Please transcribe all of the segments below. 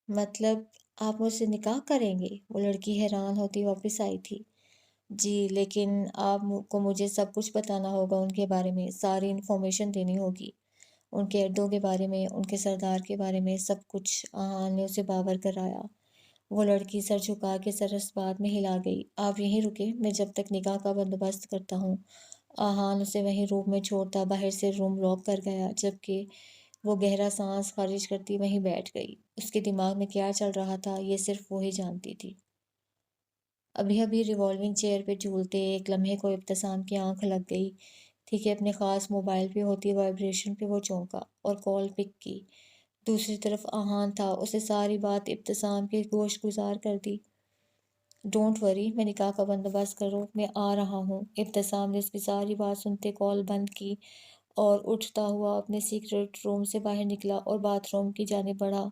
مطلب آپ مجھ سے نکاح کریں گے؟ وہ لڑکی حیران ہوتی واپس آئی تھی۔ جی، لیکن آپ کو مجھے سب کچھ بتانا ہوگا ان کے بارے میں، ساری انفارمیشن دینی ہوگی، ان کے اڈوں کے بارے میں، ان کے سردار کے بارے میں، سب کچھ۔ آہان نے اسے باور کرایا۔ وہ لڑکی سر جھکا کے سر اس بات میں ہلا گئی۔ آپ یہیں رکے، میں جب تک نکاح کا بندوبست کرتا ہوں۔ آہان اسے وہیں روم میں چھوڑتا باہر سے روم لاک کر گیا، جبکہ وہ گہرا سانس خارج کرتی وہیں بیٹھ گئی۔ اس کے دماغ میں کیا چل رہا تھا یہ صرف وہی جانتی تھی۔ ابھی ابھی ریوالونگ چیئر پہ جھولتے ایک لمحے کو ابتسام کی آنکھ لگ گئی تھی کہ اپنے خاص موبائل پہ ہوتی وائبریشن پہ وہ چونکا اور کال پک کی۔ دوسری طرف آہان تھا، اسے ساری بات ابتسام کے گوش گزار کر دی۔ ڈونٹ وری، میں نکاح کا بندوبست کرو، میں آ رہا ہوں۔ ابتسام نے اس کی ساری بات سنتے کال بند کی اور اٹھتا ہوا اپنے سیکرٹ روم سے باہر نکلا اور باتھ روم کی جانب بڑھا۔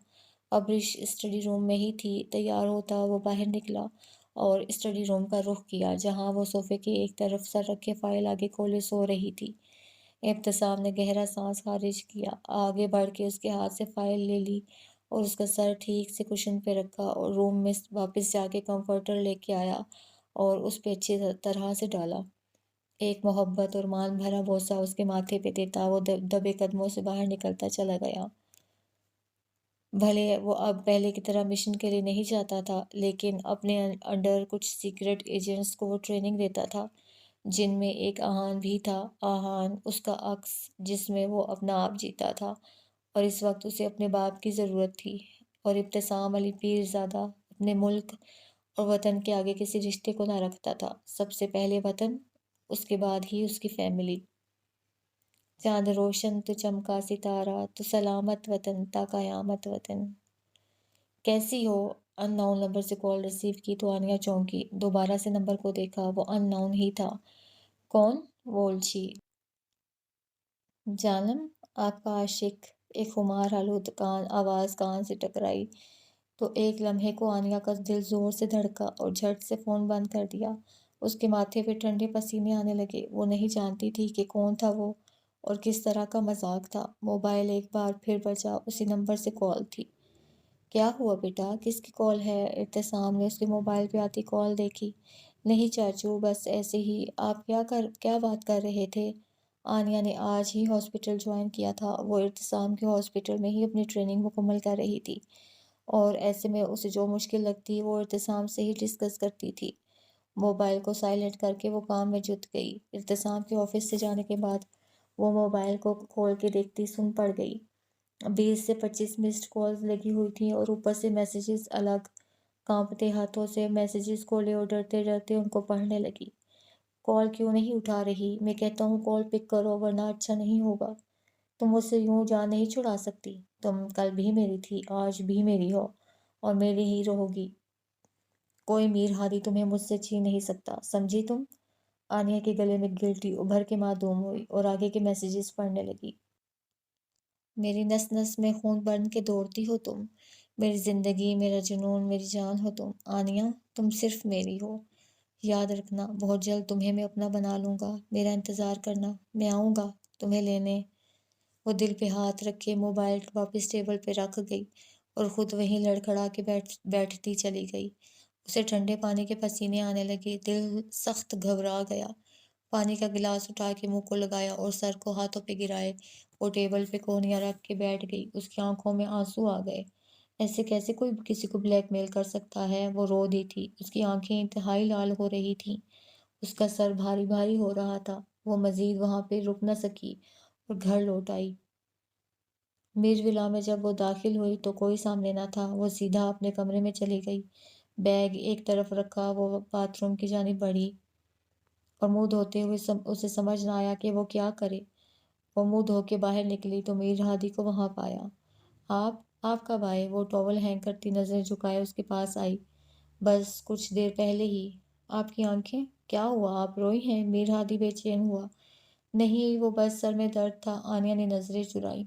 ابرش اسٹڈی روم میں ہی تھی۔ تیار ہوتا وہ باہر نکلا اور اسٹڈی روم کا رخ کیا، جہاں وہ صوفے کے ایک طرف سر رکھے فائل آگے کھولے سو رہی تھی۔ ابتسام نے گہرا سانس خارج کیا، آگے بڑھ کے اس کے ہاتھ سے فائل لے لی اور اس کا سر ٹھیک سے کشن پہ رکھا اور روم میں واپس جا کے کمفرٹر لے کے آیا اور اس پہ اچھی طرح سے ڈالا۔ ایک محبت اور مان بھرا بوسہ اس کے ماتھے پہ دیتا وہ دبے قدموں سے باہر نکلتا چلا گیا۔ بھلے وہ اب پہلے کی طرح مشن کے لیے نہیں جاتا تھا، لیکن اپنے انڈر کچھ سیکرٹ ایجنٹس کو وہ ٹریننگ دیتا تھا، جن میں ایک آہان بھی تھا۔ آہان، اس کا عکس جس میں وہ اپنا آپ جیتا تھا، اور اس وقت اسے اپنے باپ کی ضرورت تھی۔ اور ابتسام علی پیرزادہ اپنے ملک اور وطن کے آگے کسی رشتے کو نہ رکھتا تھا۔ سب سے پہلے وطن، اس کے بعد ہی اس کی فیملی۔ چاند روشن تو چمکا ستارہ، تو سلامت وطن تا قیامت وطن۔ کیسی ہو؟ ان نون نمبر سے کال ریسیو کی تو آنیا چونکی۔ دوبارہ سے نمبر کو دیکھا، وہ ان نون ہی تھا۔ کون؟ وولچی۔ جانم، آپ کا عاشق۔ ایک خمار آلود آواز کان سے ٹکرائی تو ایک لمحے کو آنیا کا دل زور سے دھڑکا اور جھٹ سے فون بند کر دیا۔ اس کے ماتھے پہ ٹھنڈے پسینے آنے لگے۔ وہ نہیں جانتی تھی کہ کون تھا وہ اور کس طرح کا مذاق تھا۔ موبائل ایک بار پھر بجا، اسی نمبر سے کال تھی۔ کیا ہوا بیٹا، کس کی کال ہے؟ ابتسام نے اس کے موبائل پہ آتی کال دیکھی۔ نہیں چاچو، بس ایسے ہی۔ آپ کیا بات کر رہے تھے؟ آنیا نے آج ہی ہاسپٹل جوائن کیا تھا۔ وہ ابتسام کے ہاسپٹل میں ہی اپنی ٹریننگ مکمل کر رہی تھی، اور ایسے میں اسے جو مشکل لگتی وہ ابتسام سے ہی ڈسکس کرتی تھی۔ موبائل کو سائلنٹ کر کے وہ کام میں جت گئی۔ ابتسام کے آفس سے جانے کے بعد وہ موبائل کو کھول کے دیکھتی سن پڑ گئی۔ 20 سے 25 مسڈ کالز لگی ہوئی تھیں اور اوپر سے میسیجز الگ۔ کانپتے ہاتھوں سے میسیجز کھولے اور ڈرتے ڈرتے ان کو پڑھنے لگی۔ کال کیوں نہیں اٹھا رہی؟ میں کہتا ہوں کال پک کرو، ورنہ اچھا نہیں ہوگا۔ تم مجھ سے یوں جان نہیں چھڑا سکتی۔ تم کل بھی میری تھی، آج بھی میری ہو، اور میری ہی رہو گی۔ کوئی میر ہادی تمہیں مجھ سے چھین نہیں سکتا، سمجھی تم؟ آنیا کے گلے میں گلٹی ابھر کے معدوم ہوئی اور آگے کے میسیجز پڑھنے لگی۔ میری نس نس میں خون بن کے دوڑتی ہو تم، میری زندگی، میرا جنون، میری جان ہو تم۔ آنیا، تم صرف میری ہو۔ یاد رکھنا، بہت جلد تمہیں میں اپنا بنا لوں گا۔ میرا انتظار کرنا، میں آؤں گا تمہیں لینے۔ وہ دل پہ ہاتھ رکھے موبائل واپس ٹیبل پہ رکھ گئی اور خود وہیں لڑکھڑا کے بیٹھتی چلی گئی۔ اسے ٹھنڈے پانی کے پسینے آنے لگے، دل سخت گھبرا گیا۔ پانی کا گلاس اٹھا کے منہ کو لگایا اور سر کو ہاتھوں پہ گرائے وہ ٹیبل پہ کونیاں رکھ کے بیٹھ گئی۔ اس کی آنکھوں میں آنسو آ گئے۔ ایسے کیسے کوئی کسی کو بلیک میل کر سکتا ہے؟ وہ رو دی تھی، اس کی آنکھیں انتہائی لال ہو رہی تھیں، اس کا سر بھاری بھاری ہو رہا تھا۔ وہ مزید وہاں پہ رک نہ سکی اور گھر لوٹ آئی۔ میر ولا میں جب وہ داخل ہوئی تو کوئی سامنے نہ تھا۔ وہ سیدھا اپنے کمرے میں چلی گئی، بیگ ایک طرف رکھا، وہ باتھ روم کی جانب بڑھی اور منہ دھوتے ہوئے اسے سمجھ نہ آیا کہ وہ کیا کرے۔ وہ منہ دھو کے باہر نکلی تو میر ہادی کو وہاں پایا۔ آپ کب آئے؟ وہ ٹاول ہینگ کرتی نظر جھکائے اس کے پاس آئی۔ بس کچھ دیر پہلے ہی۔ آپ کی آنکھیں؟ کیا ہوا، آپ روئی ہیں؟ میر ہادی بے چین ہوا۔ نہیں، وہ بس سر میں درد تھا۔ آنیا نے نظریں چرائی۔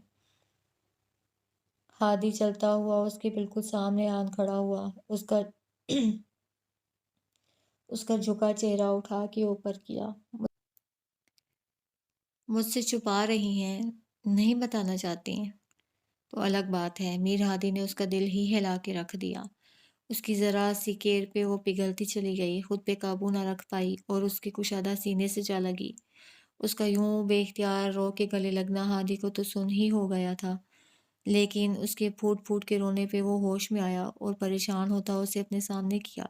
ہادی چلتا ہوا اس کے بالکل سامنے آن کھڑا ہوا، اس کا جھکا چہرہ اٹھا کے اوپر کیا۔ مجھ سے چھپا رہی ہیں؟ نہیں بتانا چاہتی ہیں؟ تو الگ بات ہے۔ میر ہادی نے اس کا دل ہی ہلا کے رکھ دیا۔ اس کی ذرا سی کیر پہ وہ پگھلتی چلی گئی، خود پہ قابو نہ رکھ پائی اور اس کے کشادہ سینے سے جا لگی۔ اس کا یوں بے اختیار رو کے گلے لگنا ہادی کو تو سن ہی ہو گیا تھا، لیکن اس کے پھوٹ پھوٹ کے رونے پہ وہ ہوش میں آیا اور پریشان ہوتا اسے اپنے سامنے کیا،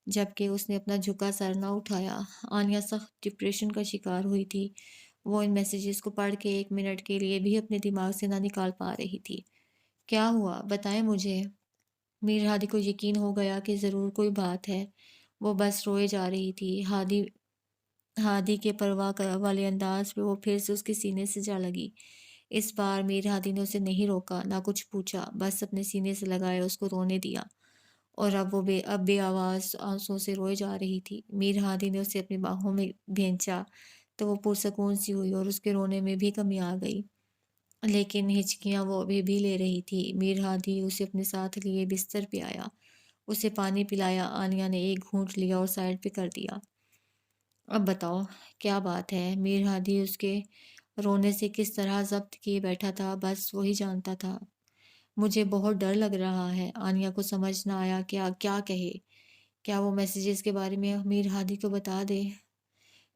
جبکہ اس نے اپنا جھکا سر نہ اٹھایا۔ آنیا سخت ڈپریشن کا شکار ہوئی تھی۔ وہ ان میسیجز کو پڑھ کے 1 منٹ کے لیے بھی اپنے دماغ سے نہ نکال پا رہی تھی۔ کیا ہوا؟ بتائیں مجھے۔ میر ہادی کو یقین ہو گیا کہ ضرور کوئی بات ہے۔ وہ بس روئے جا رہی تھی۔ ہادی کے پرواہ والے انداز پہ وہ پھر سے اس کے سینے سے جا لگی۔ اس بار میر ہادی نے اسے نہیں روکا، نہ کچھ پوچھا، بس اپنے سینے سے لگائے اس کو رونے دیا، اور اب وہ بے آواز آنسوں سے روئے جا رہی تھی۔ میر ہادی نے اسے اپنی باہوں میں بھینچا تو وہ پرسکون سی ہوئی اور اس کے رونے میں بھی کمی آ گئی، لیکن ہچکیاں وہ ابھی بھی لے رہی تھی۔ میر ہادی اسے اپنے ساتھ لیے بستر پہ آیا، اسے پانی پلایا۔ آنیا نے ایک گھونٹ لیا اور سائڈ پہ کر دیا۔ اب بتاؤ کیا بات ہے؟ میر ہادی اس کے رونے سے کس طرح ضبط کیے بیٹھا تھا، بس وہی جانتا تھا۔ مجھے بہت ڈر لگ رہا ہے۔ آنیا کو سمجھ نہ آیا کیا کہے۔ کیا وہ میسیجز کے بارے میں میر ہادی کو بتا دے؟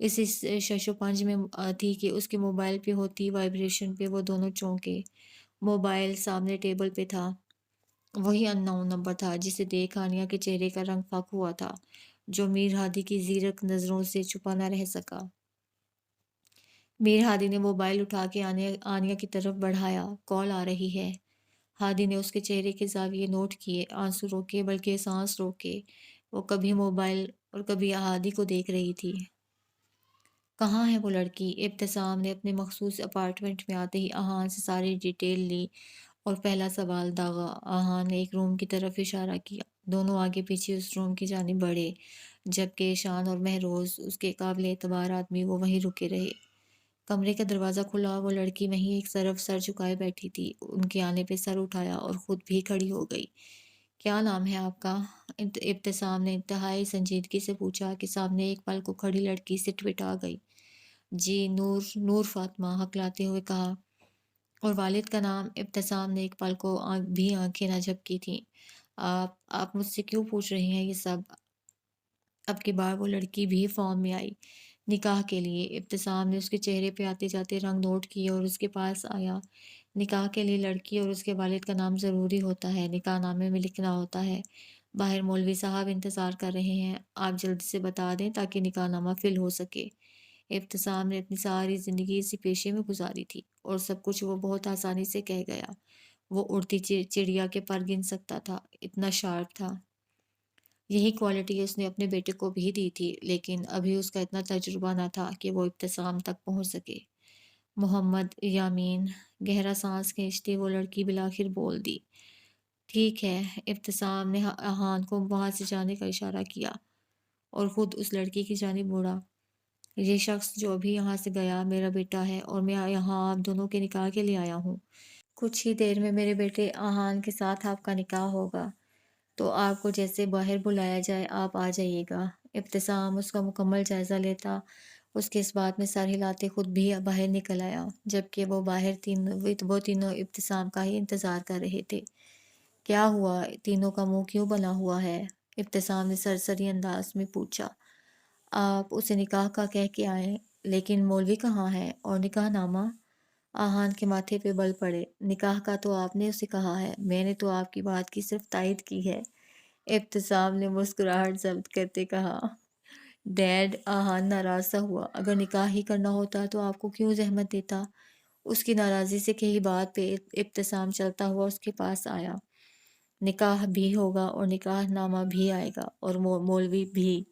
اسی شش و پنج میں تھی کہ اس کے موبائل پہ ہوتی وائبریشن پہ وہ دونوں چونکے۔ موبائل سامنے ٹیبل پہ تھا۔ وہی ان نون نمبر تھا جسے دیکھ آنیا کے چہرے کا رنگ فاق ہوا تھا، جو میر ہادی کی زیرک نظروں سے چھپا نہ رہ سکا۔ میر ہادی نے موبائل اٹھا کے آنیا کی طرف بڑھایا۔ کال آ رہی ہے۔ ہادی نے اس کے چہرے کے زاویے نوٹ کیے، آنسو روکے بلکہ سانس روکے۔ وہ کبھی موبائل اور کبھی ہادی کو دیکھ رہی تھی۔ کہاں ہے وہ لڑکی؟ ابتسام نے اپنے مخصوص اپارٹمنٹ میں آتے ہی آہان سے ساری ڈیٹیل لی اور پہلا سوال داغا۔ آہان نے ایک روم کی طرف اشارہ کیا۔ دونوں آگے پیچھے اس روم کی جانب بڑھے، جبکہ ایشان اور مہروز، اس کے قابل اعتبار آدمی، وہ وہیں رکے رہے۔ کمرے کا دروازہ کھلا، وہ لڑکی وہیں ایک طرف سر جھکائے بیٹھی تھی۔ ان کے آنے پہ سر اٹھایا اور خود بھی کھڑی ہو گئی۔ کیا نام ہے آپ کا؟ ابتسام نے انتہائی سنجیدگی سے پوچھا کہ سامنے ایک پل کو کھڑی لڑکی سٹوٹ آ گئی۔ جی نور فاطمہ، ہکلاتے ہوئے کہا۔ اور والد کا نام؟ ابتسام نے ایک پل کو بھی آنکھیں نہ جھپکی تھیں۔ آپ مجھ سے کیوں پوچھ رہی ہیں یہ سب؟ اب کی بار وہ لڑکی بھی فارم میں آئی۔ نکاح کے لیے؟ ابتسام نے اس کے چہرے پہ آتے جاتے رنگ نوٹ کیے اور اس کے پاس آیا۔ نکاح کے لیے لڑکی اور اس کے والد کا نام ضروری ہوتا ہے، نکاح نامے میں لکھنا ہوتا ہے۔ باہر مولوی صاحب انتظار کر رہے ہیں، آپ جلدی سے بتا دیں تاکہ نکاح نامہ فل ہو سکے۔ ابتسام نے اپنی ساری زندگی اسی پیشے میں گزاری تھی اور سب کچھ وہ بہت آسانی سے کہہ گیا۔ وہ اڑتی چڑیا کے پر گن سکتا تھا، اتنا شارپ تھا۔ یہی کوالٹی اس نے اپنے بیٹے کو بھی دی تھی، لیکن ابھی اس کا اتنا تجربہ نہ تھا کہ وہ ابتسام تک پہنچ سکے۔ محمد یامین۔ گہرا سانس کھینچتی وہ لڑکی بالآخر بول دی۔ ٹھیک ہے۔ ابتسام نے آہان کو وہاں سے جانے کا اشارہ کیا اور خود اس لڑکی کی جانب مڑا۔ یہ شخص جو ابھی یہاں سے گیا میرا بیٹا ہے، اور میں یہاں آپ دونوں کے نکاح کے لیے آیا ہوں۔ کچھ ہی دیر میں میرے بیٹے آہان کے ساتھ آپ کا نکاح ہوگا، تو آپ کو جیسے باہر بلایا جائے آپ آ جائیے گا۔ ابتسام اس کا مکمل جائزہ لیتا اس کے اس بات میں سر ہلاتے خود بھی باہر نکل آیا، جبکہ وہ تینوں ابتسام کا ہی انتظار کر رہے تھے۔ کیا ہوا؟ تینوں کا منہ کیوں بنا ہوا ہے؟ ابتسام نے سرسری انداز میں پوچھا۔ آپ اسے نکاح کا کہہ کے آئے، لیکن مولوی کہاں ہے اور نکاح نامہ؟ آہان کے ماتھے پہ بل پڑے۔ نکاح کا تو آپ نے اسے کہا ہے، میں نے تو آپ کی بات کی صرف تائید کی ہے۔ ابتسام نے مسکراہٹ ضبط کرتے کہا۔ ڈیڈ، آہان ناراض سا ہوا۔ اگر نکاح ہی کرنا ہوتا تو آپ کو کیوں زحمت دیتا؟ اس کی ناراضی سے کہی بات پہ ابتسام چلتا ہوا اس کے پاس آیا۔ نکاح بھی ہوگا اور نکاح نامہ بھی آئے گا، اور مولوی بھی،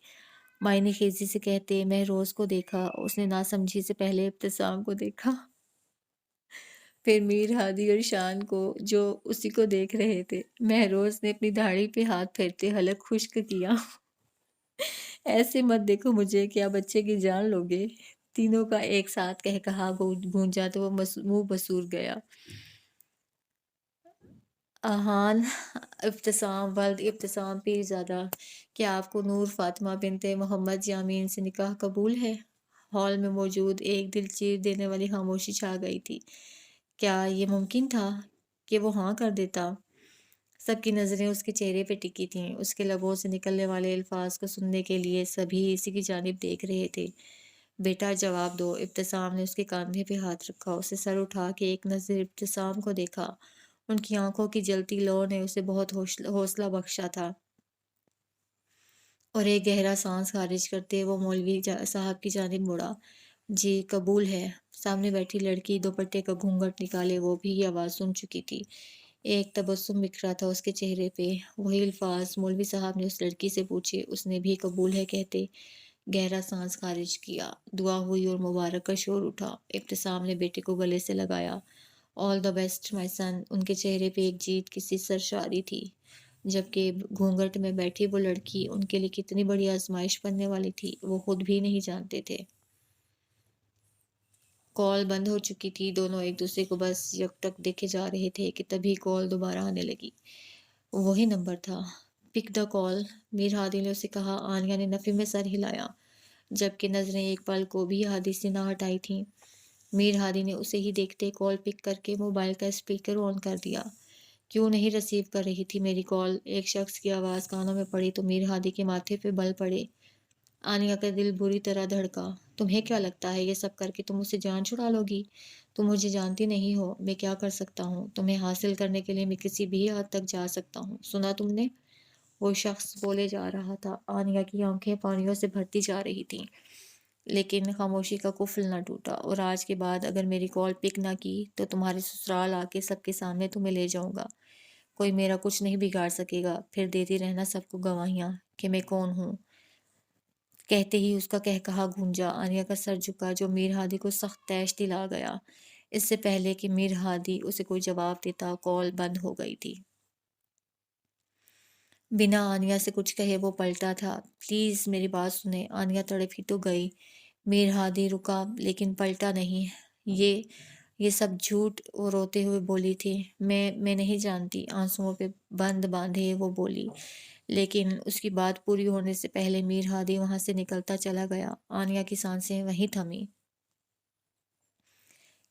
معنی خیزی سے کہتے مہروز کو دیکھا۔ اس نے ناسمجھی سے پہلے ابتسام کو دیکھا، پھر میر ہادی اور شان کو جو اسی کو دیکھ رہے تھے۔ مہروز نے اپنی داڑھی پہ ہاتھ پھیرتے حلق خشک کیا۔ ایسے مت دیکھو مجھے، کیا بچے کی جان لوگے؟ تینوں کا ایک ساتھ کہا گونجا تو وہ منہ بسور گیا۔ آہان، ابتسام، ولد ابتسام پیرزادہ، کیا آپ کو نور فاطمہ بنت محمد یامین سے نکاح قبول ہے؟ ہال میں موجود ایک دل چیر دینے والی خاموشی چھا گئی تھی۔ کیا یہ ممکن تھا؟ کہ وہ ہاں کر دیتا۔ سب کی نظریں اس کے چہرے پہ ٹکی تھیں، اس کے لبوں سے نکلنے والے الفاظ کو سننے کے لیے سبھی اسی کی جانب دیکھ رہے تھے۔ بیٹا جواب دو۔ ابتسام نے اس کے کاندھے پہ ہاتھ رکھا، اسے سر اٹھا کے ایک نظر ابتسام کو دیکھا۔ ان کی آنکھوں کی جلتی لو نے اسے بہت حوصلہ بخشا تھا، اور ایک گہرا سانس خارج کرتے وہ مولوی صاحب کی جانب مڑا۔ جی قبول ہے۔ سامنے بیٹھی لڑکی دوپٹے کا گھونگھٹ نکالے وہ بھی یہ آواز سن چکی تھی۔ ایک تبسم بکھرا تھا اس کے چہرے پہ۔ وہی الفاظ مولوی صاحب نے اس لڑکی سے پوچھے، اس نے بھی قبول ہے کہتے گہرا سانس خارج کیا۔ دعا ہوئی اور مبارک کا شور اٹھا۔ ابتسام نے بیٹے کو گلے سے لگایا۔ آل دا بیسٹ مائی سن۔ ان کے چہرے پہ ایک جیت کی سی سرشاری تھی، جبکہ گھونگھٹ میں بیٹھی وہ لڑکی ان کے لیے کتنی بڑی آزمائش بننے والی تھی وہ خود بھی نہیں جانتے تھے۔ کال بند ہو چکی تھی، دونوں ایک دوسرے کو بس یکٹک دیکھے جا رہے تھے کہ تبھی کال دوبارہ آنے لگی۔ وہی نمبر تھا۔ پک دا کال، میر ہادی نے اسے کہا۔ آنیا نے نفی میں سر ہلایا، جبکہ نظریں ایک پل کو بھی ہادی سے نہ ہٹائی تھیں۔ میر ہادی نے اسے ہی دیکھتے کال پک کر کے موبائل کا اسپیکر آن کر دیا۔ کیوں نہیں ریسیو کر رہی تھی میری کال؟ ایک شخص کی آواز کانوں میں پڑی تو میر ہادی کے ماتھے پہ بل پڑے۔ آنیا کا دل بری طرح دھڑکا۔ تمہیں کیا لگتا ہے یہ سب کر کے تم اسے جان چھڑا لو گی؟ تم مجھے جانتی نہیں ہو، میں کیا کر سکتا ہوں؟ تمہیں حاصل کرنے کے لیے میں کسی بھی حد تک جا سکتا ہوں، سنا تم نے؟ وہ شخص بولے جا رہا تھا۔ آنیا کی آنکھیں پانیوں سے بھرتی جا رہی تھیں، لیکن خاموشی کا قفل نہ ٹوٹا۔ اور آج کے بعد اگر میری کال پک نہ کی تو تمہارے سسرال آ کے سب کے سامنے تمہیں لے جاؤں گا۔ کوئی میرا کچھ نہیں بگاڑ سکے گا، پھر دیتی رہنا سب کو گواہیاں کہ میں کون ہوں۔ کہتے ہی اس کا کہکہا گونجا۔ آنیا کا سر جھکا، جو میر ہادی کو سخت طیش دلا گیا۔ اس سے پہلے کہ میر ہادی اسے کوئی جواب دیتا، کال بند ہو گئی تھی۔ بنا آنیا سے کچھ کہے وہ پلٹا تھا۔ پلیز میری بات سنیں۔ آنیا تڑپ ہی تو گئی۔ میر ہادی رکا لیکن پلٹا نہیں۔ یہ سب جھوٹ، وہ روتے ہوئے بولی تھی۔ میں نہیں جانتی، آنسوؤں پہ بند باندھے وہ بولی۔ لیکن اس کی بات پوری ہونے سے پہلے میر ہادی وہاں سے نکلتا چلا گیا۔ آنیا کی سانسیں وہیں تھمی۔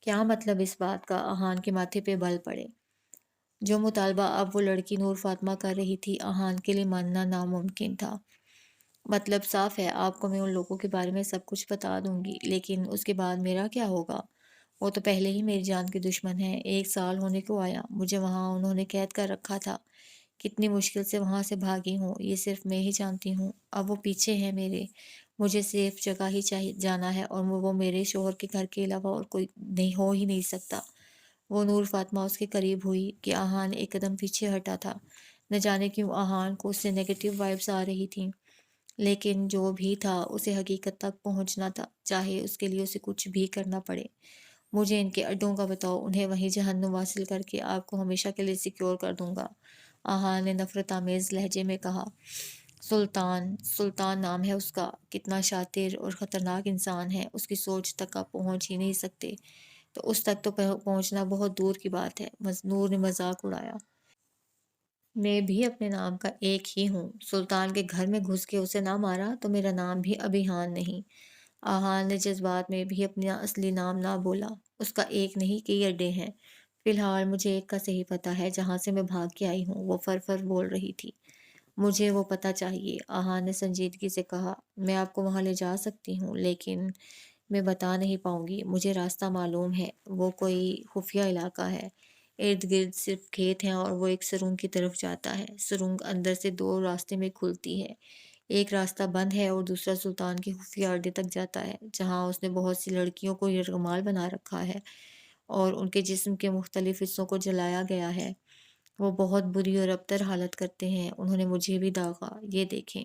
کیا مطلب اس بات کا؟ آہان کے ماتھے پہ بل پڑے۔ جو مطالبہ اب وہ لڑکی نور فاطمہ کر رہی تھی، آہان کے لیے ماننا ناممکن تھا۔ مطلب صاف ہے، آپ کو میں ان لوگوں کے بارے میں سب کچھ بتا دوں گی، لیکن اس کے بعد میرا کیا ہوگا؟ وہ تو پہلے ہی میری جان کے دشمن ہیں۔ 1 سال ہونے کو آیا، مجھے وہاں انہوں نے قید کر رکھا تھا۔ کتنی مشکل سے وہاں سے بھاگی ہوں یہ صرف میں ہی جانتی ہوں۔ اب وہ پیچھے ہیں میرے، مجھے صرف جگہ ہی جانا ہے، اور وہ میرے شوہر کے گھر کے علاوہ اور کوئی نہیں ہو ہی نہیں سکتا۔ وہ نور فاطمہ اس کے قریب ہوئی کہ آہان ایک قدم پیچھے ہٹا تھا۔ نہ جانے کیوں آہان کو اس سے نیگیٹو وائبس آ رہی تھیں، لیکن جو بھی تھا اسے حقیقت تک پہنچنا تھا، چاہے اس کے لیے اسے کچھ بھی کرنا پڑے۔ مجھے ان کے اڈوں کا بتاؤ، انہیں وہیں جہنم واصل کر کے آپ کو ہمیشہ کے لیے سیکیور کر دوں گا، آہان نے نفرت آمیز لہجے میں کہا۔ سلطان نام ہے اس کا، کتنا شاطر اور خطرناک انسان ہے، اس کی سوچ تک آپ پہنچ ہی نہیں سکتے، تو اس تک تو پہنچنا بہت دور کی بات ہے۔ نور نے مذاق اڑایا۔ میں بھی اپنے نام کا ایک ہی ہوں، سلطان کے گھر میں گھس کے اسے نہ مارا تو میرا نام بھی ابھیان نہیں۔ آہان نے جذبات میں بھی اپنا اصلی نام نہ بولا۔ اس کا ایک نہیں کئی اڈے ہیں۔ فی الحال مجھے ایک کا صحیح پتہ ہے، جہاں سے میں بھاگ کے آئی ہوں۔ وہ فر بول رہی تھی۔ مجھے وہ پتہ چاہیے، آہان نے سنجیدگی سے کہا۔ میں آپ کو وہاں لے جا سکتی ہوں، لیکن میں بتا نہیں پاؤں گی۔ مجھے راستہ معلوم ہے، وہ کوئی خفیہ علاقہ ہے، ارد گرد صرف کھیت ہیں، اور وہ ایک سرنگ کی طرف جاتا ہے۔ سرنگ اندر سے 2 راستے میں کھلتی ہے، ایک راستہ بند ہے اور دوسرا سلطان کے خفیہ اڈے تک جاتا ہے، جہاں اس نے بہت سی لڑکیوں کو یرغمال بنا رکھا ہے اور ان کے جسم کے مختلف حصوں کو جلایا گیا ہے۔ وہ بہت بری اور ابتر حالت کرتے ہیں، انہوں نے مجھے بھی داغا، یہ دیکھیں۔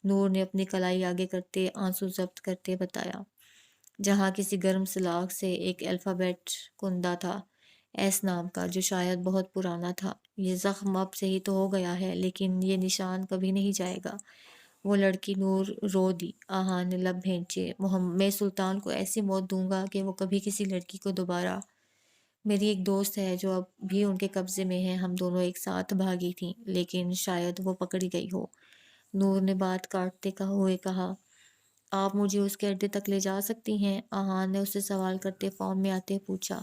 نور نے اپنی کلائی آگے کرتے آنسو ضبط کرتے بتایا۔ جہاں کسی گرم سلاخ سے ایک الفابیٹ کندہ تھا، ایس نام کا، جو شاید بہت پرانا تھا۔ یہ زخم اب سے ہی تو ہو گیا ہے، لیکن یہ نشان کبھی نہیں جائے گا۔ وہ لڑکی نور رو دی۔ آہان نے لب بھینچے۔ میں سلطان کو ایسی موت دوں گا کہ وہ کبھی کسی لڑکی کو دوبارہ۔ میری ایک دوست ہے جو اب بھی ان کے قبضے میں ہے، ہم دونوں ایک ساتھ بھاگی تھیں، لیکن شاید وہ پکڑی گئی ہو۔ نور نے بات کاٹتے ہوئے کہا۔ آپ مجھے اس کے اڈے تک لے جا سکتی ہیں؟ آہان نے اسے سوال کرتے فارم میں آتے پوچھا۔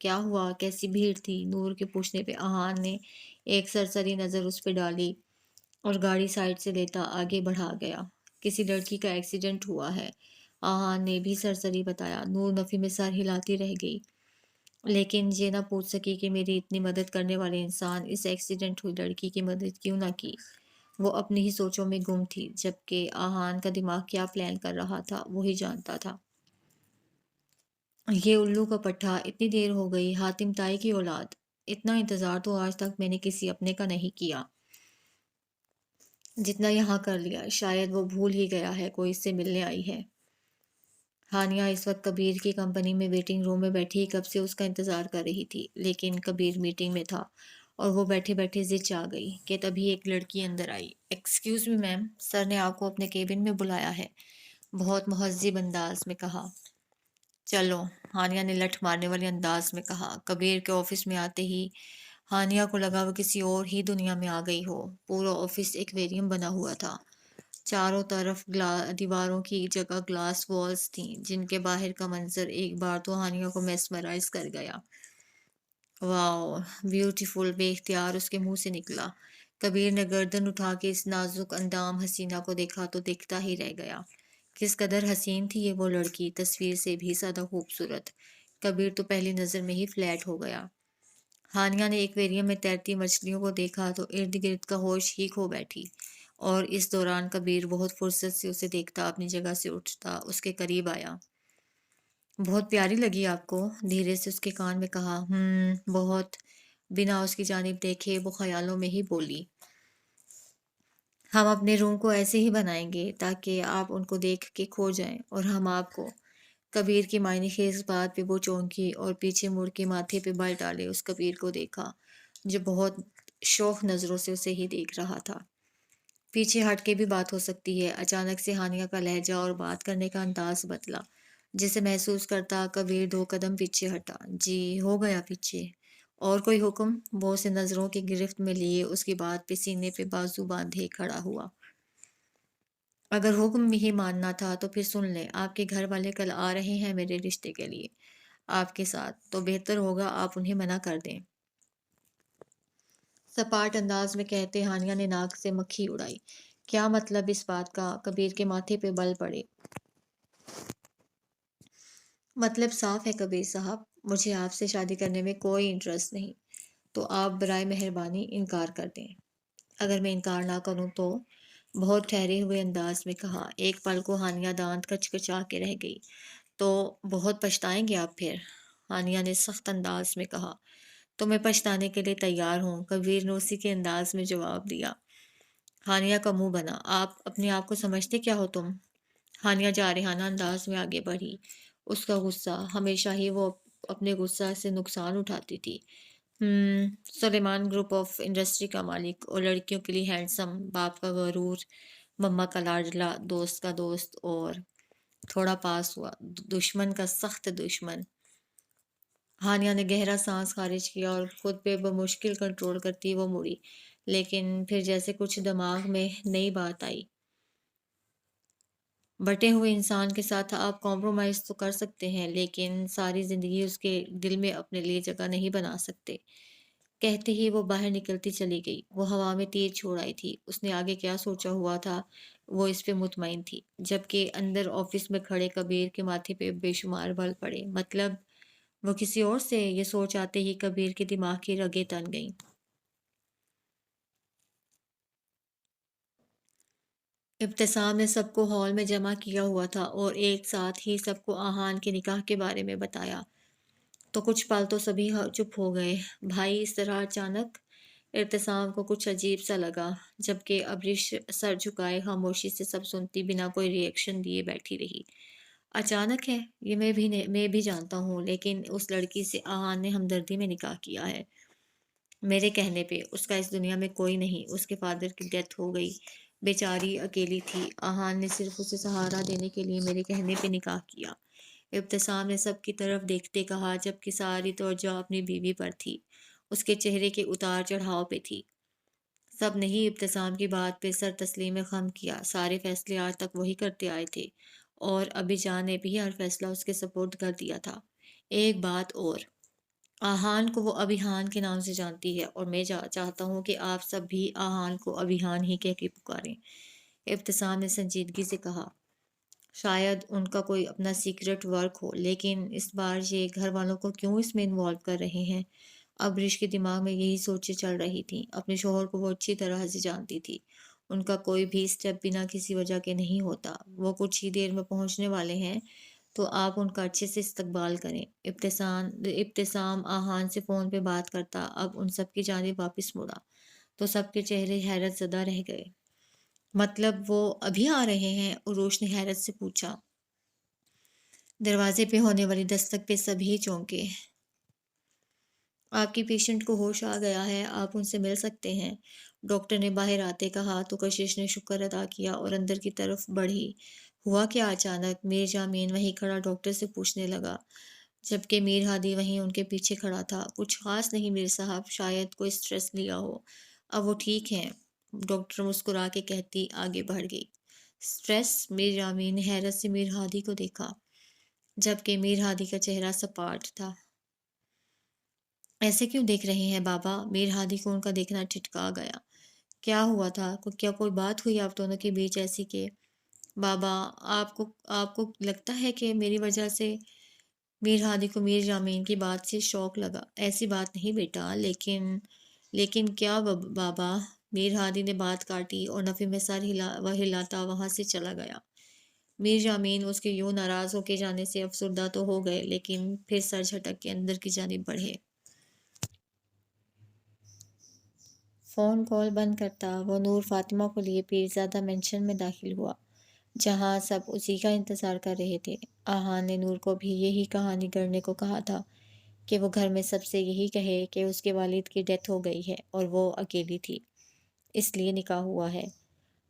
کیا ہوا؟ کیسی بھیڑ تھی؟ نور کے پوچھنے پہ آہان نے ایک سرسری نظر اس پہ ڈالی اور گاڑی سائڈ سے لیتا آگے بڑھا گیا۔ کسی لڑکی کا ایکسیڈنٹ ہوا ہے، آہان نے بھی سرسری بتایا۔ نور نفی میں سر ہلاتی رہ گئی، لیکن یہ نہ پوچھ سکی کہ میری اتنی مدد کرنے والے انسان اس ایکسیڈنٹ ہوئی لڑکی کی مدد کیوں نہ کی۔ وہ اپنی ہی سوچوں میں گم تھی، جبکہ آہان کا دماغ کیا پلان کر رہا تھا وہی جانتا تھا۔ یہ الو کا پٹھا، اتنی دیر ہو گئی، حاتم تائی کی اولاد، اتنا انتظار تو آج تک میں نے کسی اپنے کا نہیں کیا جتنا یہاں کر لیا۔ شاید وہ بھول ہی گیا ہے کوئی اس سے ملنے آئی ہے۔ ہانیہ اس وقت کبیر کی کمپنی میں ویٹنگ روم میں بیٹھی کب سے اس کا انتظار کر رہی تھی، لیکن کبیر میٹنگ میں تھا اور وہ بیٹھے بیٹھے زچ آ گئی کہ تبھی ایک لڑکی اندر آئی۔ ایکسکیوز می میم، سر نے آپ کو اپنے کیبن میں بلایا ہے، بہت مہذب انداز میں کہا۔ چلو، ہانیہ نے لٹھ مارنے والے انداز میں کہا۔ کبیر کے آفس میں آتے ہی ہانیہ کو لگا وہ کسی اور ہی دنیا میں آ گئی ہو۔ پورا آفس ایکویریم بنا ہوا تھا، چاروں طرف دیواروں کی جگہ گلاس والز تھیں جن کے باہر کا منظر ایک بار تو ہانیہ کو میسمرائز کر گیا۔ واو، بیوٹیفل، بے اختیار اس کے منہ سے نکلا۔ کبیر نے گردن اٹھا کے اس نازک اندام حسینہ کو دیکھا تو دیکھتا ہی رہ گیا۔ کس قدر حسین تھی یہ وہ لڑکی، تصویر سے بھی زیادہ خوبصورت۔ کبیر تو پہلی نظر میں ہی فلیٹ ہو گیا۔ ہانیہ نے ایکویریم میں تیرتی مچھلیوں کو دیکھا تو ارد گرد کا ہوش ہی کھو بیٹھی، اور اس دوران کبیر بہت فرصت سے اسے دیکھتا اپنی جگہ سے اٹھتا اس کے قریب آیا۔ بہت پیاری لگی آپ کو، دھیرے سے اس کے کان میں کہا۔ بہت۔ بنا اس کی جانب دیکھے وہ خیالوں میں ہی بولی۔ ہم اپنے روم کو ایسے ہی بنائیں گے تاکہ آپ ان کو دیکھ کے کھو جائیں اور ہم آپ کو۔ کبیر کی معنی خیز بات پہ وہ چونکی اور پیچھے مڑ کے ماتھے پہ بل ڈالے اس کبیر کو دیکھا جو بہت شوق نظروں سے اسے ہی دیکھ رہا تھا۔ پیچھے ہٹ کے بھی بات ہو سکتی ہے۔ اچانک سے ہانیہ کا لہجہ اور بات کرنے کا انداز بدلا، جسے محسوس کرتا کبیر 2 قدم پیچھے ہٹا۔ جی، ہو گیا پیچھے۔ اور کوئی حکم؟ وہ اسے نظروں کی گرفت میں لیے اس کی بات پہ سینے پہ بازو باندھے کھڑا ہوا۔ اگر حکم ہی ماننا تھا تو پھر سن لیں، آپ کے گھر والے کل آ رہے ہیں میرے رشتے کے لیے آپ کے ساتھ، تو بہتر ہوگا آپ انہیں منع کر دیں۔ سپاٹ انداز میں کہتے ہانیہ نے ناک سے مکھی اڑائی۔ کیا مطلب اس بات کا؟ کبیر کے ماتھے پہ بل پڑے۔ مطلب صاف ہے کبیر صاحب، مجھے آپ سے شادی کرنے میں کوئی انٹرسٹ نہیں، تو آپ برائے مہربانی انکار کر دیں۔ اگر میں انکار نہ کروں تو؟ بہت ٹھہرے ہوئے انداز میں کہا۔ ایک پل کو ہانیہ دانت کچکچا کے رہ گئی۔ تو بہت پچھتائیں گے آپ پھر، ہانیہ نے سخت انداز میں کہا۔ تو میں پچھتانے کے لیے تیار ہوں، کبیر نے اسی کے انداز میں جواب دیا۔ ہانیہ کا منہ بنا۔ آپ اپنے آپ کو سمجھتے کیا ہو تم؟ ہانیہ جارحانہ انداز میں آگے بڑھی۔ اس کا غصہ، ہمیشہ ہی وہ اپنے غصہ سے نقصان اٹھاتی تھی۔ سلیمان گروپ آف انڈسٹری کا مالک، اور لڑکیوں کے لیے ہینڈسم، باپ کا غرور، مما کا لاڈلا، دوست کا دوست، اور تھوڑا پاس ہوا دشمن کا سخت دشمن۔ ہانیہ نے گہرا سانس خارج کیا اور خود پہ بمشکل کنٹرول کرتی وہ مڑی، لیکن پھر جیسے کچھ دماغ میں نئی بات آئی۔ بٹے ہوئے انسان کے ساتھ آپ کمپرومائز تو کر سکتے ہیں، لیکن ساری زندگی اس کے دل میں اپنے لیے جگہ نہیں بنا سکتے۔ کہتے ہی وہ باہر نکلتی چلی گئی۔ وہ ہوا میں تیر چھوڑ آئی تھی، اس نے آگے کیا سوچا ہوا تھا وہ اس پہ مطمئن تھی، جبکہ اندر آفس میں کھڑے کبیر کے ماتھے پہ بے شمار بل پڑے۔ مطلب وہ کسی اور سے؟ یہ سوچ آتے ہی کبیر کے دماغ کی رگیں تن گئیں۔ ابتسام نے سب کو ہال میں جمع کیا ہوا تھا اور ایک ساتھ ہی سب کو آہان کے نکاح کے بارے میں بتایا، تو کچھ پل تو سبھی چپ ہو گئے۔ بھائی، اس طرح اچانک؟ ابتسام کو کچھ عجیب سا لگا، جبکہ ابریش سر جھکائے خاموشی سے سب سنتی بنا کوئی ری ایکشن دیے بیٹھی رہی۔ اچانک ہے یہ میں بھی جانتا ہوں، لیکن اس لڑکی سے آہان نے ہمدردی میں نکاح کیا ہے، میرے کہنے پہ۔ اس کا اس دنیا میں کوئی نہیں، اس کے فادر کی ڈیتھ ہو گئی، بیچاری اکیلی تھی، آہان نے صرف اسے سہارا دینے کے لیے میرے کہنے پہ نکاح کیا۔ ابتسام نے سب کی طرف دیکھتے کہا، جبکہ ساری توجہ اپنی بیوی پر تھی، اس کے چہرے کے اتار چڑھاؤ پہ تھی۔ سب نے ہی ابتسام کی بات پہ سر تسلیم خم کیا، سارے فیصلے آج تک وہی کرتے آئے تھے، اور ابی جان نے بھی ہر فیصلہ اس کے سپرد کر دیا تھا۔ ایک بات اور، آہان کو وہ ابھیان کے نام سے جانتی ہے اور میں چاہتا ہوں کہ آپ سب بھی آہان کو ابھیان ہی کہہ کے پکاریں۔ ابتسام نے سنجیدگی سے کہا، شاید ان کا کوئی اپنا سیکرٹ ورک ہو، لیکن اس بار یہ گھر والوں کو کیوں اس میں انوالو کر رہے ہیں؟ ابریش کے دماغ میں یہی سوچیں چل رہی تھیں۔ اپنے شوہر کو وہ اچھی طرح سے جانتی تھی۔ ان کا کوئی بھی اسٹیپ بنا کسی وجہ کے نہیں ہوتا۔ وہ کچھ ہی دیر میں پہنچنے والے ہیں، تو آپ ان کا اچھے سے استقبال کریں۔ ابتسام آہان سے فون پہ بات کرتا اب ان سب کی جانب واپس مڑا تو سب کے چہرے حیرت زدہ رہ گئے۔ مطلب وہ ابھی آ رہے ہیں؟ عروش نے حیرت سے پوچھا۔ دروازے پہ ہونے والی دستک پہ سبھی چونکے۔ آپ کی پیشنٹ کو ہوش آ گیا ہے، آپ ان سے مل سکتے ہیں، ڈاکٹر نے باہر آتے کہا تو کشش نے شکر ادا کیا اور اندر کی طرف بڑھی۔ ہوا کیا اچانک؟ میر جامین وہیں کھڑا ڈاکٹر سے پوچھنے لگا، جبکہ میر ہادی وہیں ان کے پیچھے کھڑا تھا۔ کچھ خاص نہیں میر صاحب، شاید کوئی سٹریس لیا ہو، اب وہ ٹھیک ہیں، ڈاکٹر مسکرا کے کہتی آگے بڑھ گئی۔ سٹریس؟ میر جامین نے حیرت سے میر ہادی کو دیکھا، جبکہ میر ہادی کا چہرہ سپاٹ تھا۔ ایسے کیوں دیکھ رہے ہیں بابا؟ میر ہادی کو ان کا دیکھنا ٹھٹکا گیا۔ کیا ہوا تھا؟ کیا کوئی بات ہوئی آپ دونوں کے بیچ ایسی کہ بابا آپ کو لگتا ہے کہ میری وجہ سے؟ میر ہادی کو میر جامین کی بات سے شوق لگا۔ ایسی بات نہیں بیٹا، لیکن کیا بابا؟ میر ہادی نے بات کاٹی اور نفی میں سر ہلاتا وہاں سے چلا گیا۔ میر جامین اس کے یوں ناراض ہو کے جانے سے افسردہ تو ہو گئے، لیکن پھر سر جھٹک کے اندر کی جانب بڑھے۔ فون کال بند کرتا وہ نور فاطمہ کو لیے پیرزادہ مینشن میں داخل ہوا، جہاں سب اسی کا انتظار کر رہے تھے۔ آہان نے نور کو بھی یہی کہانی گڑھنے کو کہا تھا کہ وہ گھر میں سب سے یہی کہے کہ اس کے والد کی ڈیتھ ہو گئی ہے اور وہ اکیلی تھی، اس لیے نکاح ہوا ہے۔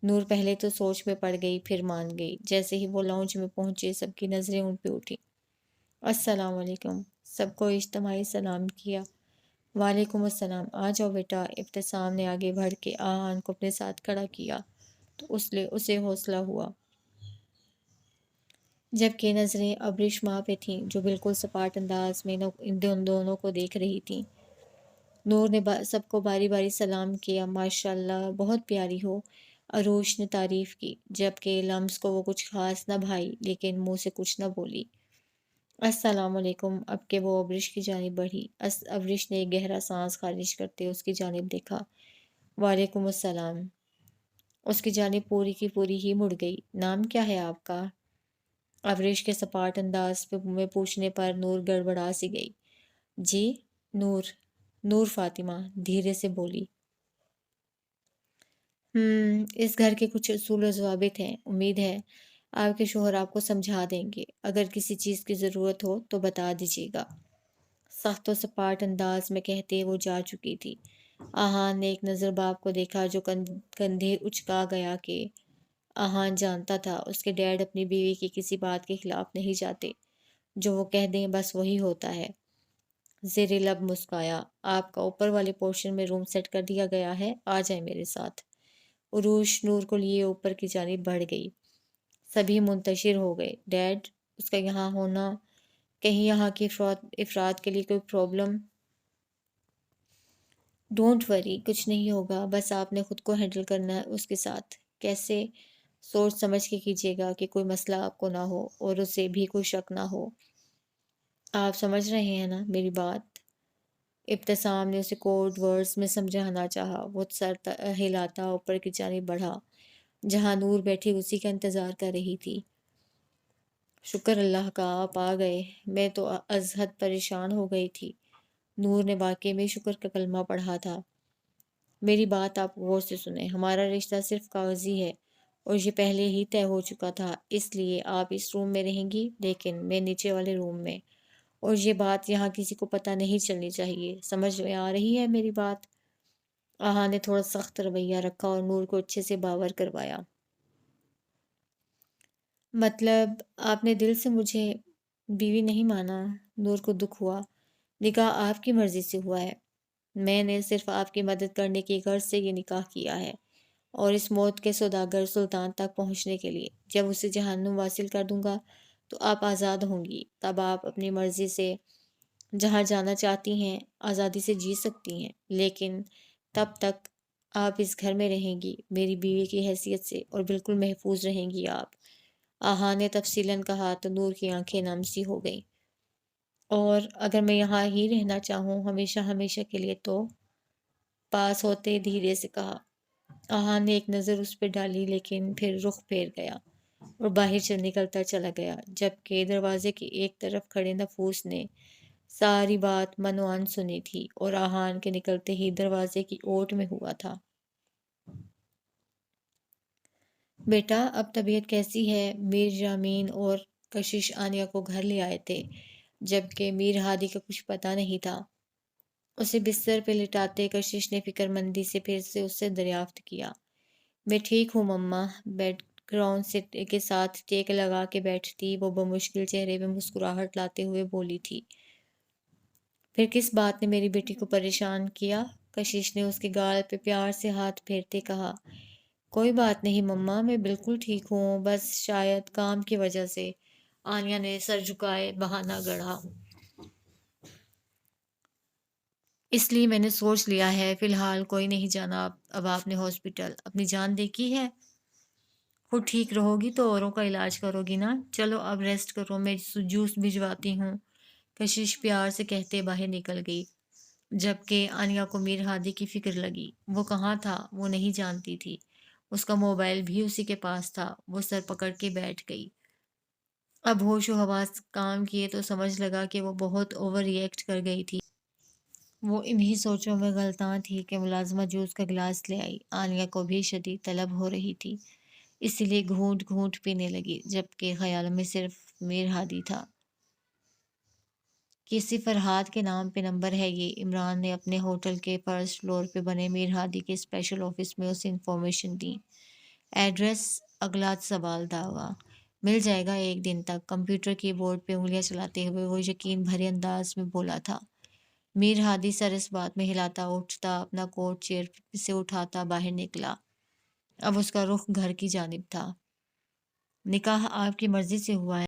نور پہلے تو سوچ میں پڑ گئی، پھر مان گئی۔ جیسے ہی وہ لاؤنج میں پہنچے سب کی نظریں ان پہ اٹھی۔ السلام علیکم، سب کو اجتماعی سلام کیا۔ وعلیکم السلام، آ جاؤ بیٹا۔ ابتسام نے آگے بڑھ کے آہان کو اپنے ساتھ کھڑا کیا تو اسے حوصلہ ہوا، جبکہ نظریں ابریش ماں پہ تھیں جو بالکل سپاٹ انداز میں ان دونوں کو دیکھ رہی تھیں۔ نور نے سب کو باری باری سلام کیا۔ ماشاءاللہ بہت پیاری ہو، عروش نے تعریف کی، جبکہ لمز کو وہ کچھ خاص نہ بھائی، لیکن منہ سے کچھ نہ بولی۔ السلام علیکم، اب کہ وہ ابریش کی جانب بڑھی۔ ابریش نے ایک گہرا سانس خارج کرتے اس کی جانب دیکھا۔ وعلیکم السلام۔ اس کی جانب پوری کی پوری ہی مڑ گئی۔ نام کیا ہے آپ کا؟ ابریش کے سپاٹ انداز میں پوچھنے پر نور گڑبڑا سی گئی۔ جی نور فاطمہ دھیرے سے بولی۔ اس گھر کے کچھ اصول و ضوابط ہیں، امید ہے آپ کے شوہر آپ کو سمجھا دیں گے، اگر کسی چیز کی ضرورت ہو تو بتا دیجیے گا، سخت و سپاٹ انداز میں کہتے وہ جا چکی تھی۔ آہان نے ایک نظر باپ کو دیکھا جو کندھے اچکا گیا کہ آہان جانتا تھا اس کے ڈیڈ اپنی بیوی کی کسی بات کے خلاف نہیں جاتے، جو وہ کہہ دیں بس وہی ہوتا ہے۔ زیر لب مسکایا، آپ کا اوپر والے پورشن میں روم سیٹ کر دیا گیا ہے، آ جائیں میرے ساتھ۔ عروش نور کو لیے اوپر کی جانب بڑھ گئی۔ سبھی منتشر ہو گئے۔ ڈیڈ، اس کا یہاں ہونا کہیں یہاں کے افراد کے لیے کوئی پرابلم؟ ڈونٹ وری، کچھ نہیں ہوگا، بس آپ نے خود کو ہینڈل کرنا ہے اس کے ساتھ۔ کیسے؟ سوچ سمجھ کے کیجیے گا کہ کوئی مسئلہ آپ کو نہ ہو اور اسے بھی کوئی شک نہ ہو۔ آپ سمجھ رہے ہیں نا میری بات؟ ابتسام نے اسے کوڈ ورڈز میں سمجھانا چاہا۔ وہ سر ہلاتا اوپر کی جانب بڑھا، جہاں نور بیٹھی اسی کا انتظار کر رہی تھی۔ شکر اللہ کا آپ آ گئے، میں تو از حد پریشان ہو گئی تھی۔ نور نے واقعی میں شکر کا کلمہ پڑھا تھا۔ میری بات آپ غور سے سنیں، ہمارا رشتہ صرف کاغذی ہے اور یہ پہلے ہی طے ہو چکا تھا، اس لیے آپ اس روم میں رہیں گی لیکن میں نیچے والے روم میں، اور یہ بات یہاں کسی کو پتہ نہیں چلنی چاہیے۔ سمجھ میں آ رہی ہے میری بات؟ آہا نے تھوڑا سخت رویہ رکھا اور نور کو اچھے سے باور کروایا۔ مطلب آپ نے دل سے مجھے بیوی نہیں مانا؟ نور کو دکھ ہوا۔ نکاح آپ کی مرضی سے ہوا ہے، میں نے صرف آپ کی مدد کرنے کی غرض سے یہ نکاح کیا ہے، اور اس موت کے سوداگر سلطان تک پہنچنے کے لیے۔ جب اسے جہنم واصل کر دوں گا تو آپ آزاد ہوں گی، تب آپ اپنی مرضی سے جہاں جانا چاہتی ہیں آزادی سے جی سکتی ہیں، لیکن تب تک آپ اس گھر میں رہیں گی میری بیوی کی حیثیت سے، اور بالکل محفوظ رہیں گی آپ۔ آہا نے تفصیلاً کہا تو نور کی آنکھیں نم سی ہو گئیں۔ اور اگر میں یہاں ہی رہنا چاہوں ہمیشہ ہمیشہ کے لیے تو؟ پاس ہوتے دھیرے سے کہا۔ آہا نے ایک نظر اس پہ ڈالی لیکن پھر رخ پھیر گیا اور باہر سے نکلتا چلا گیا، جبکہ دروازے کی ایک طرف کھڑے نفوس نے ساری بات منوان سنی تھی اور آہان کے نکلتے ہی دروازے کی اوٹ میں ہوا تھا۔ بیٹا اب طبیعت کیسی ہے؟ میر جامین اور کشش آنیا کو گھر لے آئے تھے، جبکہ میر ہادی کا کچھ پتہ نہیں تھا۔ اسے بستر پہ لٹاتے کشش نے فکر مندی سے پھر سے اس سے دریافت کیا۔ میں ٹھیک ہوں مما، بیک گراؤنڈ سے کے ساتھ ٹیک لگا کے بیٹھتی وہ بمشکل چہرے پہ مسکراہٹ لاتے ہوئے بولی تھی۔ پھر کس بات نے میری بیٹی کو پریشان کیا؟ کشش نے اس کے گال پہ پیار سے ہاتھ پھیرتے کہا۔ کوئی بات نہیں مما، میں بالکل ٹھیک ہوں، بس شاید کام کی وجہ سے۔ آنیا نے سر جھکائے بہانہ گڑھا۔ اس لیے میں نے سوچ لیا ہے فی الحال کوئی نہیں جانا، اب آپ نے ہاسپٹل اپنی جان دیکھی ہے، خود ٹھیک رہو گی تو اوروں کا علاج کرو گی نا۔ چلو اب ریسٹ کرو، میں جوس بھجواتی ہوں، کشش پیار سے کہتے باہر نکل گئی، جبکہ آنیا کو میر ہادی کی فکر لگی۔ وہ کہاں تھا وہ نہیں جانتی تھی، اس کا موبائل بھی اسی کے پاس تھا۔ وہ سر پکڑ کے بیٹھ گئی۔ اب ہوش و حواس کام کیے تو سمجھ لگا کہ وہ بہت اوور ری ایکٹ کر گئی تھی۔ وہ انہی سوچوں میں غلطاں تھی کہ ملازمہ جوس کا گلاس لے آئی۔ آنیا کو بھی شدید طلب ہو رہی تھی، اسی لیے گھونٹ گھونٹ پینے لگی، جبکہ خیالوں میں صرف میر ہادی تھا۔ کسی فرہاد کے نام پہ نمبر ہے یہ۔ عمران نے اپنے ہوٹل کے فرسٹ فلور پہ بنے میر ہادی کے اسپیشل آفس میں اسے انفارمیشن دی۔ ایڈریس اگلا سوال داغا۔ مل جائے گا ایک دن تک، کمپیوٹر کی بورڈ پہ انگلیاں چلاتے ہوئے وہ یقین بھرے انداز میں بولا تھا۔ میر ہادی سر اس بات میں ہلاتا اٹھتا، اپنا کوٹ چیئر سے اٹھاتا باہر نکلا۔ اب اس کا رخ گھر کی جانب تھا۔ نکاح آپ کی مرضی سے ہوا ہے،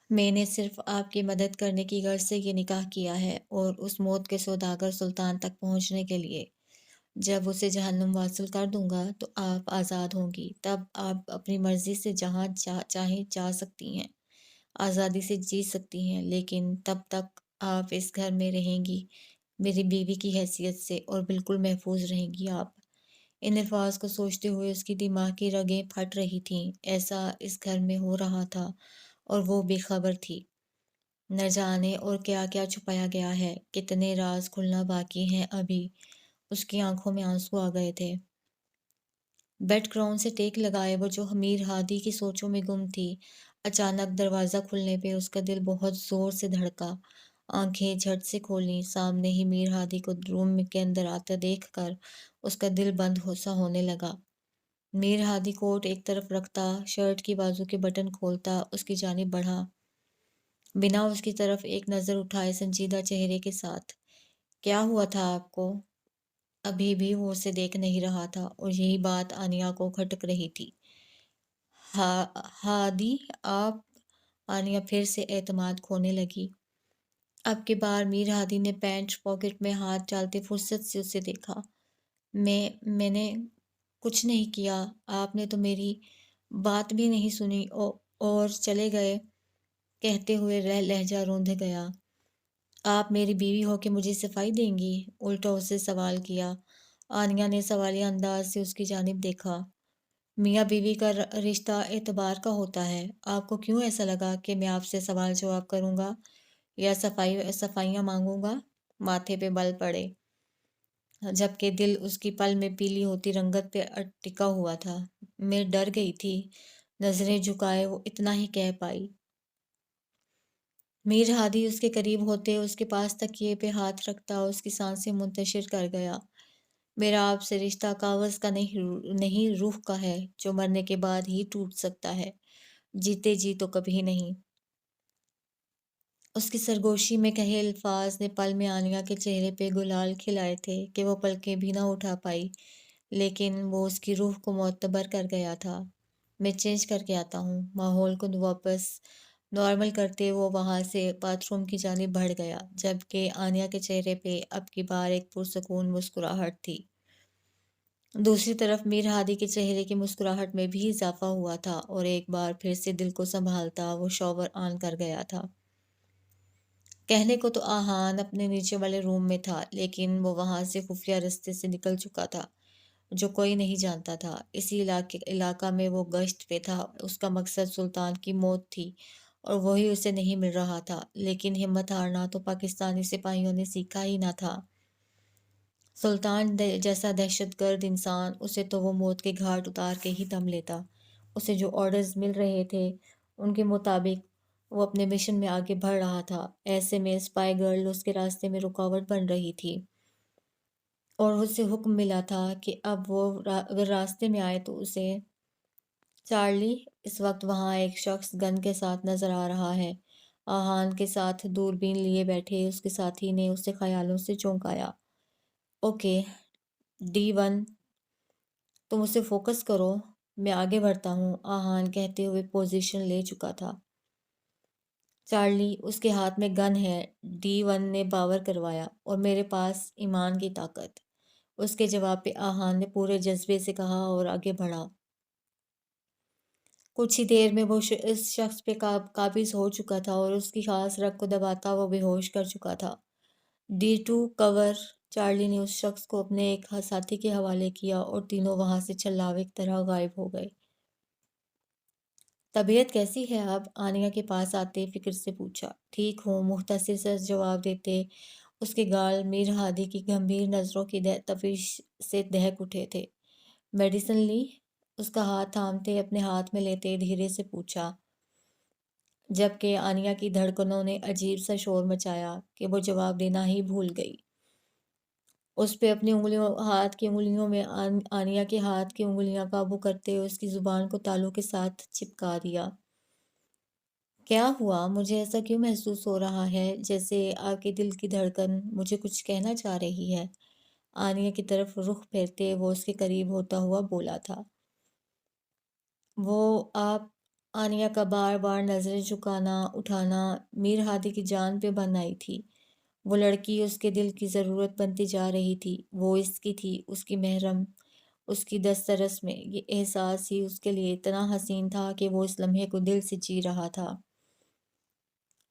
میں نے صرف آپ کی مدد کرنے کی غرض سے یہ نکاح کیا ہے، اور اس موت کے سوداگر سلطان تک پہنچنے کے لیے۔ جب اسے جہنم واصل کر دوں گا تو آپ آزاد ہوں گی، تب آپ اپنی مرضی سے جہاں چاہیں جا سکتی ہیں، آزادی سے جی سکتی ہیں، لیکن تب تک آپ اس گھر میں رہیں گی میری بیوی کی حیثیت سے، اور بالکل محفوظ رہیں گی آپ۔ ان الفاظ کو سوچتے ہوئے اس کی دماغ کی رگیں پھٹ رہی تھیں۔ ایسا اس گھر میں ہو رہا تھا اور وہ بے خبر تھی۔ نہ جانے اور کیا کیا چھپایا گیا ہے، کتنے راز کھلنا باقی ہیں ابھی۔ اس کی آنکھوں میں آنسو آ گئے تھے۔ بیڈ گراؤنڈ سے ٹیک لگائے وہ جو میر ہادی کی سوچوں میں گم تھی، اچانک دروازہ کھلنے پہ اس کا دل بہت زور سے دھڑکا۔ آنکھیں جھٹ سے کھولیں، سامنے ہی میر ہادی کو روم کے اندر آتا دیکھ کر اس کا دل بند سا ہونے لگا۔ میر ہادی کوٹ ایک طرف رکھتا، شرٹ کی بازو کے بٹن کھولتا اس کی جانب بڑھا، بنا اس کی طرف ایک نظر اٹھائے سنجیدہ چہرے کے ساتھ۔ کیا ہوا تھا آپ کو؟ ابھی بھی وہ اسے دیکھ نہیں رہا تھا، اور یہی بات آنیا کو کھٹک رہی تھی۔ ہادی آپ؟ آنیا پھر سے اعتماد کھونے لگی۔ اب کی بار میر ہادی نے پینٹ پاکٹ میں ہاتھ ڈالتے فرصت سے اسے دیکھا۔ میں نے کچھ نہیں کیا، آپ نے تو میری بات بھی نہیں سنی اور چلے گئے، کہتے ہوئے لہجہ روندھ گیا۔ آپ میری بیوی ہو کے مجھے صفائی دیں گی؟ الٹا اسے سوال کیا۔ آنیا نے سوالیہ انداز سے اس کی جانب دیکھا۔ میاں بیوی کا رشتہ اعتبار کا ہوتا ہے، آپ کو کیوں ایسا لگا کہ میں آپ سے سوال جواب کروں گا یا صفائیاں مانگوں گا؟ ماتھے پہ بل پڑے، جبکہ دل اس کی پل میں پیلی ہوتی رنگت پہ ٹکا ہوا تھا۔ میں ڈر گئی تھی، نظریں جھکائے وہ اتنا ہی کہہ پائی۔ میر ہادی اس کے قریب ہوتے اس کے پاس تکیے پہ ہاتھ رکھتا اس کی سانسیں منتشر کر گیا۔ میرا آپ سے رشتہ کاغذ کا نہیں روح کا ہے، جو مرنے کے بعد ہی ٹوٹ سکتا ہے، جیتے جی تو کبھی نہیں۔ اس کی سرگوشی میں کہے الفاظ نے پل میں آنیا کے چہرے پہ گلال کھلائے تھے کہ وہ پلکیں بھی نہ اٹھا پائی، لیکن وہ اس کی روح کو معتبر کر گیا تھا۔ میں چینج کر کے آتا ہوں، ماحول کو واپس نارمل کرتے وہ وہاں سے باتھ روم کی جانب بڑھ گیا، جبکہ آنیا کے چہرے پہ اب کی بار ایک پرسکون مسکراہٹ تھی۔ دوسری طرف میر ہادی کے چہرے کی مسکراہٹ میں بھی اضافہ ہوا تھا اور ایک بار پھر سے دل کو سنبھالتا وہ شاور آن کر گیا تھا۔ کہنے کو تو آہان اپنے نیچے والے روم میں تھا، لیکن وہ وہاں سے خفیہ رستے سے نکل چکا تھا جو کوئی نہیں جانتا تھا۔ اسی علاقہ میں وہ گشت پہ تھا، اس کا مقصد سلطان کی موت تھی اور وہی اسے نہیں مل رہا تھا، لیکن ہمت ہارنا تو پاکستانی سپاہیوں نے سیکھا ہی نہ تھا۔ سلطان جیسا دہشت گرد انسان، اسے تو وہ موت کے گھاٹ اتار کے ہی دم لیتا۔ اسے جو آرڈرز مل رہے تھے ان کے مطابق وہ اپنے مشن میں آگے بڑھ رہا تھا۔ ایسے میں اسپائی گرل اس کے راستے میں رکاوٹ بن رہی تھی اور اسے حکم ملا تھا کہ اب وہ اگر راستے میں آئے تو اسے چارلی، اس وقت وہاں ایک شخص گن کے ساتھ نظر آ رہا ہے۔ آہان کے ساتھ دوربین لیے بیٹھے اس کے ساتھی نے اسے خیالوں سے چونکایا۔ اوکے D1، تم اسے فوکس کرو، میں آگے بڑھتا ہوں، آہان کہتے ہوئے پوزیشن لے چکا تھا۔ چارلی، اس کے ہاتھ میں گن ہے، D1 نے باور کروایا، اور میرے پاس ایمان کی طاقت۔ اس کے جواب پہ آہان نے پورے جذبے سے کہا اور آگے بڑھا۔ کچھ ہی دیر میں وہ اس شخص پہ قابض ہو چکا تھا اور اس کی خاص رگ کو دباتا وہ بے ہوش کر چکا تھا۔ D2 کور۔ چارلی نے اس شخص کو اپنے ایک ساتھی کے حوالے کیا اور تینوں وہاں سے چھلاوے کی طرح غائب ہو گئے۔ طبیعت کیسی ہے اب؟ آنیا کے پاس آتے فکر سے پوچھا۔ ٹھیک ہوں، مختصر سا جواب دیتے اس کے گال میر ہادی کی گمبھیر نظروں کی تفیش سے دہک اٹھے تھے۔ میڈیسن لی؟ اس کا ہاتھ تھامتے اپنے ہاتھ میں لیتے دھیرے سے پوچھا، جبکہ آنیا کی دھڑکنوں نے عجیب سا شور مچایا کہ وہ جواب دینا ہی بھول گئی۔ اس پہ اپنی ہاتھ کی انگلیوں میں آنیا کے ہاتھ کی انگلیاں قابو کرتے اس کی زبان کو تالوں کے ساتھ چپکا دیا۔ کیا ہوا؟ مجھے ایسا کیوں محسوس ہو رہا ہے جیسے آپ کے دل کی دھڑکن مجھے کچھ کہنا چاہ رہی ہے؟ آنیا کی طرف رخ پھیرتے وہ اس کے قریب ہوتا ہوا بولا تھا۔ وہ آپ؟ آنیا کا بار بار نظریں جھکانا اٹھانا میر ہادی کی جان پہ بن آئی تھی۔ وہ لڑکی اس کے دل کی ضرورت بنتی جا رہی تھی، وہ اس کی تھی، اس کی محرم، اس کی دسترس میں۔ یہ احساس ہی اس کے لیے اتنا حسین تھا کہ وہ اس لمحے کو دل سے جی رہا تھا۔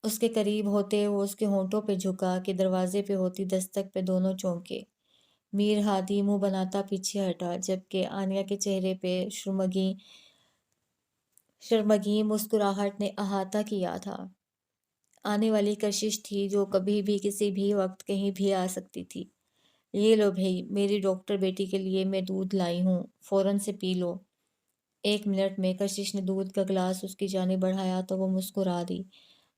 اس کے قریب ہوتے وہ اس کے ہونٹوں پہ جھکا کہ دروازے پہ ہوتی دستک پہ دونوں چونکے۔ میر ہادی منہ بناتا پیچھے ہٹا، جبکہ آنیا کے چہرے پہ شرمگیں مسکراہٹ نے احاطہ کیا تھا۔ آنے والی کشش تھی جو کبھی بھی کسی بھی وقت کہیں بھی آ سکتی تھی۔ یہ لو بھئی، میری ڈاکٹر بیٹی کے لیے میں دودھ لائی ہوں، فوراً سے پی لو۔ 1 منٹ میں کشش نے دودھ کا گلاس اس کی جانب بڑھایا تو وہ مسکرا دی،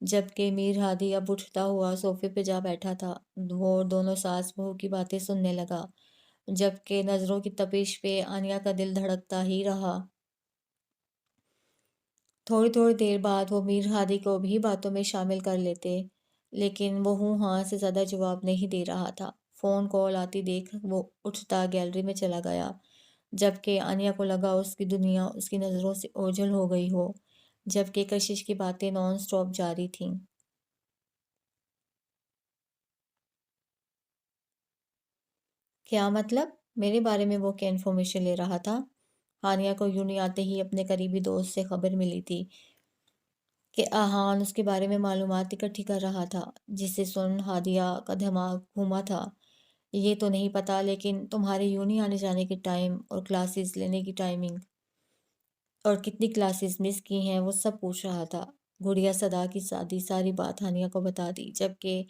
جبکہ میر ہادی اب اٹھتا ہوا صوفے پہ جا بیٹھا تھا۔ وہ دونوں ساس بہو کی باتیں سننے لگا، جبکہ نظروں کی تپش پہ آنیا کا دل دھڑکتا ہی رہا۔ تھوڑی دیر بعد وہ میر ہادی کو بھی باتوں میں شامل کر لیتے، لیکن وہ ہوں ہاں سے زیادہ جواب نہیں دے رہا تھا۔ فون کال آتی دیکھ وہ اٹھتا گیلری میں چلا گیا، جبکہ آنیا کو لگا اس کی دنیا اس کی نظروں سے اوجھل ہو گئی ہو، جبکہ کشش کی باتیں نان سٹاپ جاری تھیں۔ کیا مطلب؟ میرے بارے میں وہ کیا انفارمیشن لے رہا تھا؟ ہانیہ کو یونہی آتے ہی اپنے قریبی دوست سے خبر ملی تھی کہ آہان اس کے بارے میں معلومات اکٹھی کر رہا تھا، جسے سن ہادیہ کا دماغ گھوما تھا۔ یہ تو نہیں پتا، لیکن تمہارے یونہی آنے جانے کے ٹائم اور کلاسز لینے کی ٹائمنگ اور کتنی کلاسز مس کی ہیں وہ سب پوچھ رہا تھا۔ گڑیا صدا کی ساری بات ہانیہ کو بتا دی، جبکہ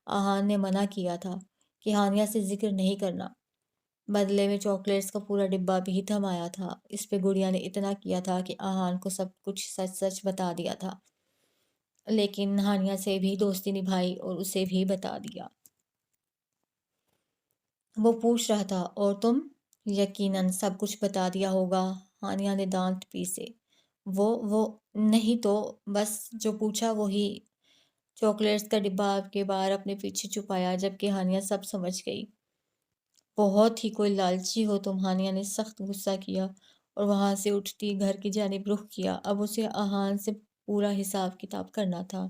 آہان نے منع کیا تھا کہ ہانیہ سے ذکر نہیں کرنا۔ بدلے میں چاکلیٹس کا پورا ڈبہ بھی تھمایا تھا۔ اس پہ گڑیا نے اتنا کیا تھا کہ آہان کو سب کچھ سچ سچ بتا دیا تھا، لیکن ہانیہ سے بھی دوستی نبھائی اور اسے بھی بتا دیا۔ وہ پوچھ رہا تھا، اور تم؟ یقیناً سب کچھ بتا دیا ہوگا، ہانیہ نے دانت پیسے۔ وہ نہیں تو بس جو پوچھا وہی۔ چاکلیٹس کا ڈبہ آپ کے بار اپنے پیچھے چھپایا، جبکہ ہانیہ سب سمجھ گئی۔ بہت ہی کوئی لالچی ہو تم، ہانیہ نے سخت غصہ کیا اور وہاں سے اٹھتی گھر کی جانب رخ کیا۔ اب اسے آہان سے پورا حساب کتاب کرنا تھا۔